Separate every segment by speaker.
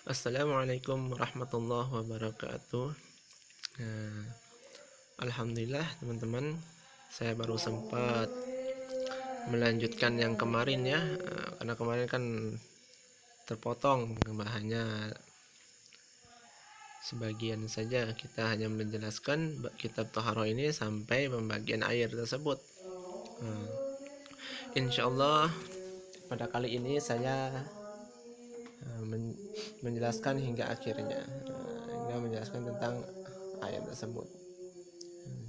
Speaker 1: Assalamualaikum warahmatullahi wabarakatuh. Nah, Alhamdulillah teman-teman, saya baru sempat melanjutkan yang kemarin ya, karena kemarin kan terpotong bahannya sebagian saja. Kita hanya menjelaskan kitab Toharo ini sampai pembagian air tersebut. Insya Allah pada kali ini saya menjelaskan hingga akhirnya, hingga menjelaskan tentang ayat tersebut.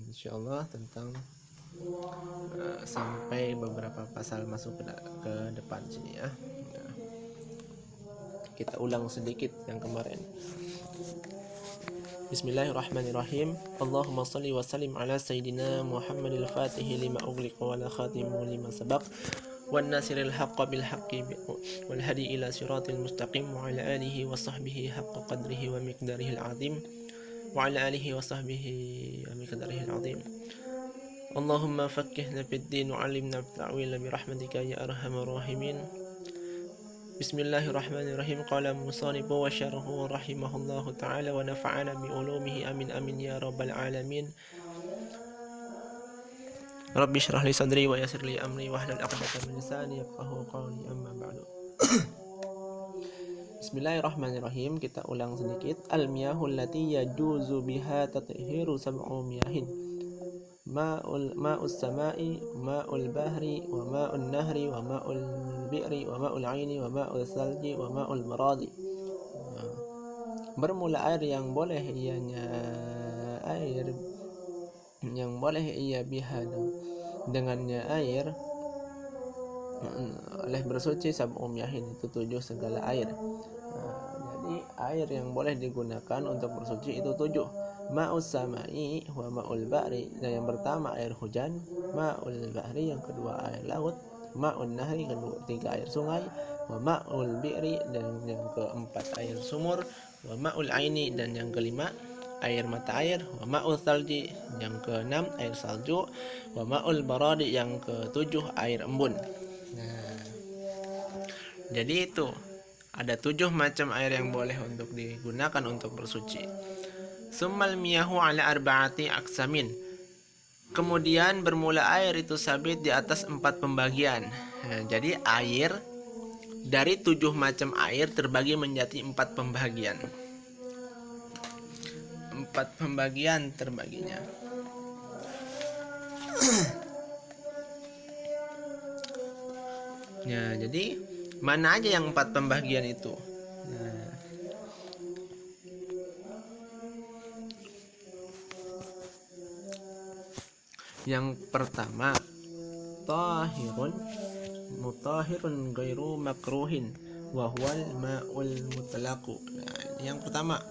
Speaker 1: Insya Allah tentang sampai beberapa pasal masuk ke depan sini ya. Nah, kita ulang sedikit yang kemarin. Bismillahirrahmanirrahim. Allahumma salli wa sallim ala sayyidina Muhammadil Fatihi lima ughliqa wal khatimu lima sabaq wan nasiril haqqi bil haqqi wal hadi ila siratil mustaqim wa ala alihi wa sahbihi haqqa qadrihi wa miqdarihi al azim wa ala alihi wa sahbihi wa miqdarihi al azim. Allahumma fakkihna fid din wa 'allimna at-ta'wil bi rahmatika ya arhamar rahimin. Bismillahirrahmanirrahim. Qala musanifu wa syarhu rahimahullahu ta'ala wa nafa'ana bi ulumihi amin amin ya rabbal alamin. Rabbi syrah li sadri wa yassir li amri wahlul 'uqdatam min lisani yafqahu qawli, amma ba'du. Bismillahirrahmanirrahim. Kita ulang sedikit. Al-miyahul lati yajuzu biha tathiru sab'u miyahin. Ma'us sama'i, ma'ul bahri, wa ma'un nahri, wa ma'ul bi'ri, wa ma'ul aini, wa ma'ul salji, wa ma'ul maradi. Bermula air yang boleh ia biha dengannya air oleh bersuci sab'u miyahin, itu 7 segala air. Jadi air yang boleh digunakan untuk bersuci itu 7. Ma'us sama'i wa ma'ul bahri, yang pertama air hujan, ma'ul bahri yang kedua air laut, ma'un nahri ketiga air sungai, wa ma'ul bi'ri dan yang keempat air sumur, wa ma'ul aini dan yang kelima air mata air, wa ma'ul salji yang keenam air salju, wa ma'ul baradi yang ketujuh air embun. Nah, jadi itu ada 7 macam air yang boleh untuk digunakan untuk bersuci. Summal miyahu ala arba'ati aksamin. Kemudian bermula air itu sabit di atas 4 pembagian. Nah, jadi air dari 7 macam air terbagi menjadi 4 pembagian. 4 pembagian terbaginya. Ya, jadi mana aja yang 4 pembagian itu? Nah, yang pertama, tahirun mutahirun ghairu makruhin wa huwal ma'ul mutlaqu. Nah, ini yang pertama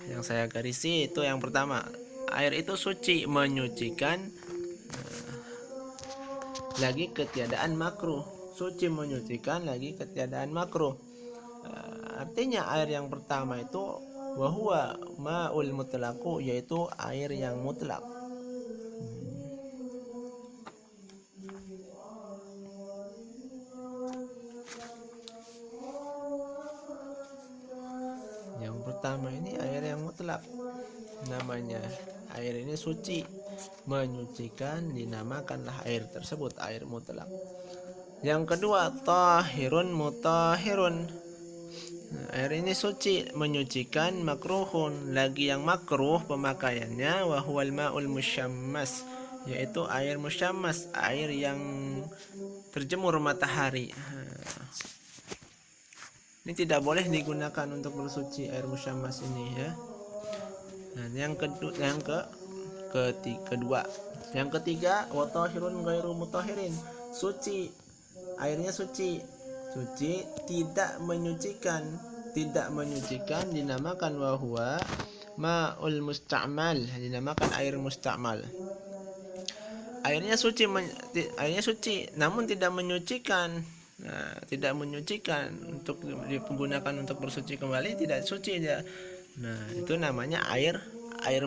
Speaker 1: yang saya garisi itu yang pertama. Air itu suci, menyucikan, lagi ketiadaan makruh. Suci, menyucikan, lagi ketiadaan makruh. Artinya air yang pertama itu wahwa ma'ul mutlaqu, yaitu air yang mutlak. Yang pertama ini air yang mutlak, namanya air ini suci, menyucikan, dinamakanlah air tersebut air mutlak. Yang kedua, tahirun mutahirun. Air ini suci, menyucikan, makruhun, lagi yang makruh pemakaiannya, wa huwal ma'ul musyammas, yaitu air musyammas, air yang terjemur matahari. Ini tidak boleh digunakan untuk bersuci air musyammas ini ya. Nah, yang ketiga, wa tahirun ghairu mutahirin. Suci, airnya suci, tidak menyucikan, dinamakan wahwa ma'ul musta'mal, dinamakan air musta'mal. Airnya suci namun tidak menyucikan. Nah, tidak menyucikan untuk digunakan untuk bersuci kembali, tidak suci dia. Nah, itu namanya air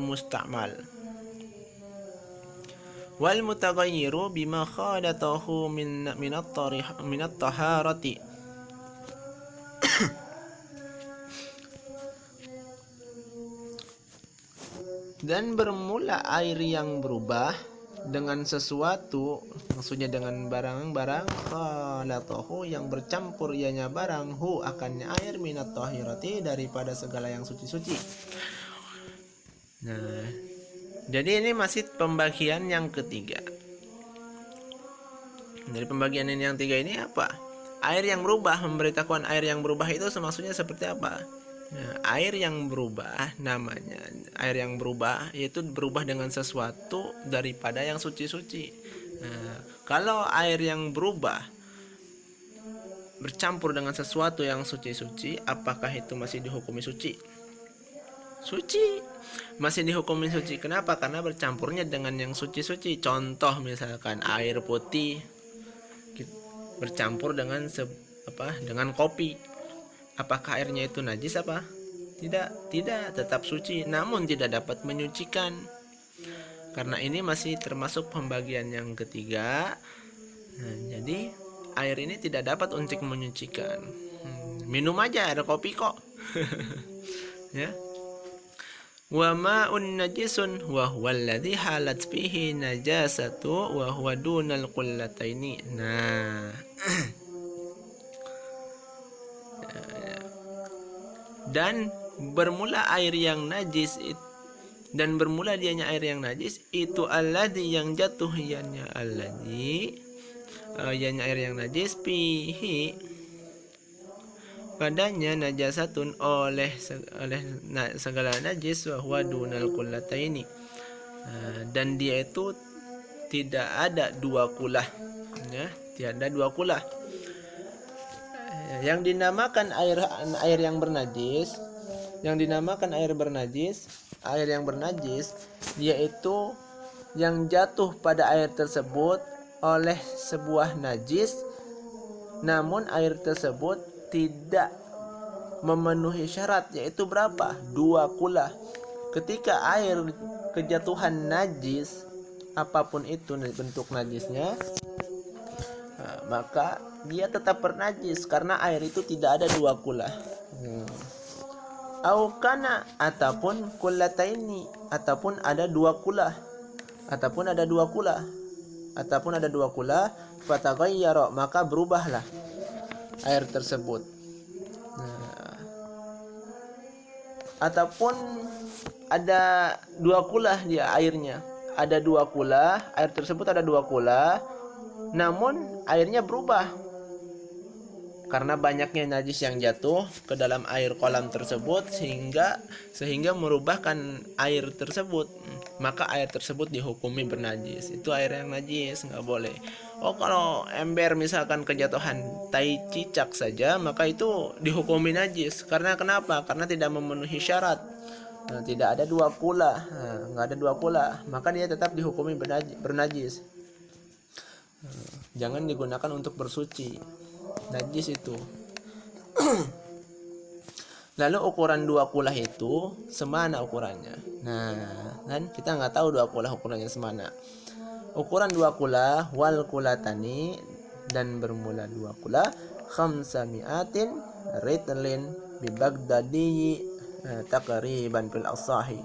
Speaker 1: musta'mal. Wal mutaghayyiru bima khadatahu min at-taharati. Dan bermula air yang berubah dengan sesuatu, maksudnya dengan barang-barang khalatahu yang bercampur ianya barang hu akannya air minat tahirati daripada segala yang suci-suci. Nah, jadi ini masih pembagian yang ketiga. Dari pembagian ini yang tiga ini apa? Air yang berubah, memberitahukan air yang berubah itu maksudnya seperti apa? Nah, air yang berubah namanya air yang berubah yaitu berubah dengan sesuatu daripada yang suci-suci. Nah, kalau air yang berubah bercampur dengan sesuatu yang suci-suci, apakah itu masih dihukumi suci? Suci, masih dihukumi suci. Kenapa? Karena bercampurnya dengan yang suci-suci. Contoh misalkan air putih bercampur dengan dengan kopi. Apakah airnya itu najis apa? Tidak, tetap suci, namun tidak dapat menyucikan. Karena ini masih termasuk pembagian yang ketiga. Nah, jadi air ini tidak dapat untuk menyucikan. Minum aja, ada kopi kok. Ya. Wa ma'un najisun wa huwa alladhi halat fihi najasatu wa huwa dunal qullataini. Nah. Dan bermula air yang najis dan bermula dianya air yang najis itu alladhi yang jatuh ianya alladhi ianya air yang najis fihi padanya najasatun oleh segala najis wa huwa dunal qullataini. Dan dia itu tidak ada dua kulah, ya, tidak ada dua kulah. Yang dinamakan air yang bernajis, air yang bernajis yaitu yang jatuh pada air tersebut oleh sebuah najis, namun air tersebut tidak memenuhi syarat, yaitu berapa? 2 kula. Ketika air kejatuhan najis, apapun itu bentuk najisnya, maka dia tetap bernajis karena air itu tidak ada 2 kula. Aukana ataupun kullataini, ataupun ada 2 kula, fataghayyara, maka berubahlah air tersebut. Ataupun ada 2 kula dia airnya, ada 2 kula, air tersebut ada 2 kula, namun airnya berubah karena banyaknya najis yang jatuh ke dalam air kolam tersebut sehingga merubahkan air tersebut, maka air tersebut dihukumi bernajis. Itu air yang najis, nggak boleh. Kalau ember misalkan kejatuhan tai cicak saja, maka itu dihukumi najis. Karena kenapa? Karena tidak memenuhi syarat. Tidak ada 2 kula, nggak ada 2 kula, maka dia tetap dihukumi bernajis. Jangan digunakan untuk bersuci, najis itu. Lalu ukuran 2 kulah itu semana ukurannya? Nah, kan kita nggak tahu 2 kulah ukurannya semana. Ukuran 2 kulah wal kulatani, dan bermula 2 kulah khamsamiatin ritlin bi Baghdadi takriban fil asahi.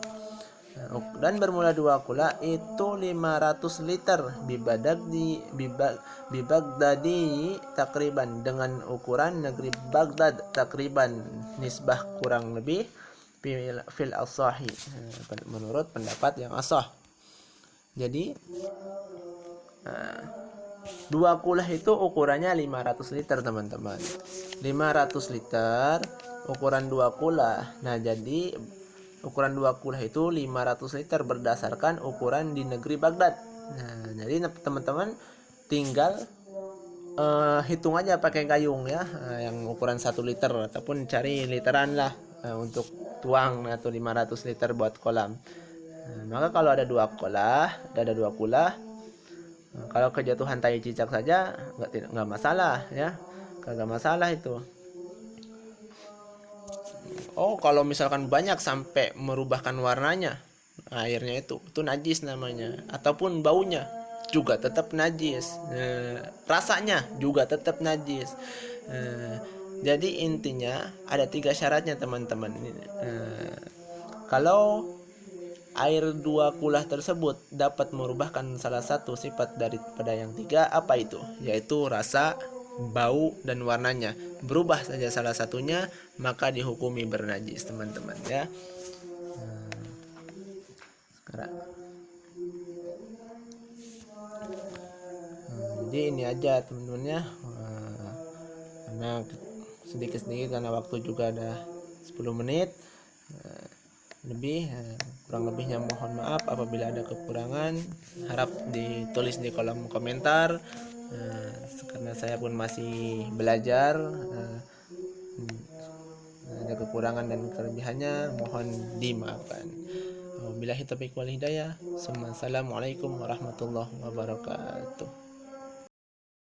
Speaker 1: Dan bermula 2 kula itu 500 liter bi Baghdadi takriban, dengan ukuran negeri Baghdad takriban, nisbah kurang lebih fil asahi, menurut pendapat yang asah. Jadi 2 kulah itu ukurannya 500 liter teman-teman. 500 liter ukuran 2 kulah. Nah, jadi ukuran 2 kulah itu 500 liter berdasarkan ukuran di negeri Baghdad. Nah, jadi teman-teman tinggal hitung aja pakai gayung ya, yang ukuran 1 liter, ataupun cari literan lah untuk tuang atau 500 liter buat kolam. Maka kalau ada 2 kulah, kalau kejatuhan tai cicak saja nggak masalah ya, kagak masalah itu. Kalau misalkan banyak sampai merubahkan warnanya airnya, itu najis namanya, ataupun baunya juga tetap najis, rasanya juga tetap najis. Jadi intinya ada 3 syaratnya teman-teman. Kalau air dua kulah tersebut dapat merubahkan salah satu sifat daripada yang tiga, apa itu? Yaitu rasa, bau, dan warnanya. Berubah saja salah satunya, maka dihukumi bernajis, teman-teman ya. Sekarang jadi ini aja teman-teman ya. Karena sedikit-sedikit, karena waktu juga ada 10 menit lebih, kurang lebihnya mohon maaf apabila ada kekurangan, harap ditulis di kolom komentar, karena saya pun masih belajar, ada kekurangan dan kelebihannya mohon dimaafkan. Wabillahi taufiq wal hidayah. Assalamualaikum warahmatullahi wabarakatuh.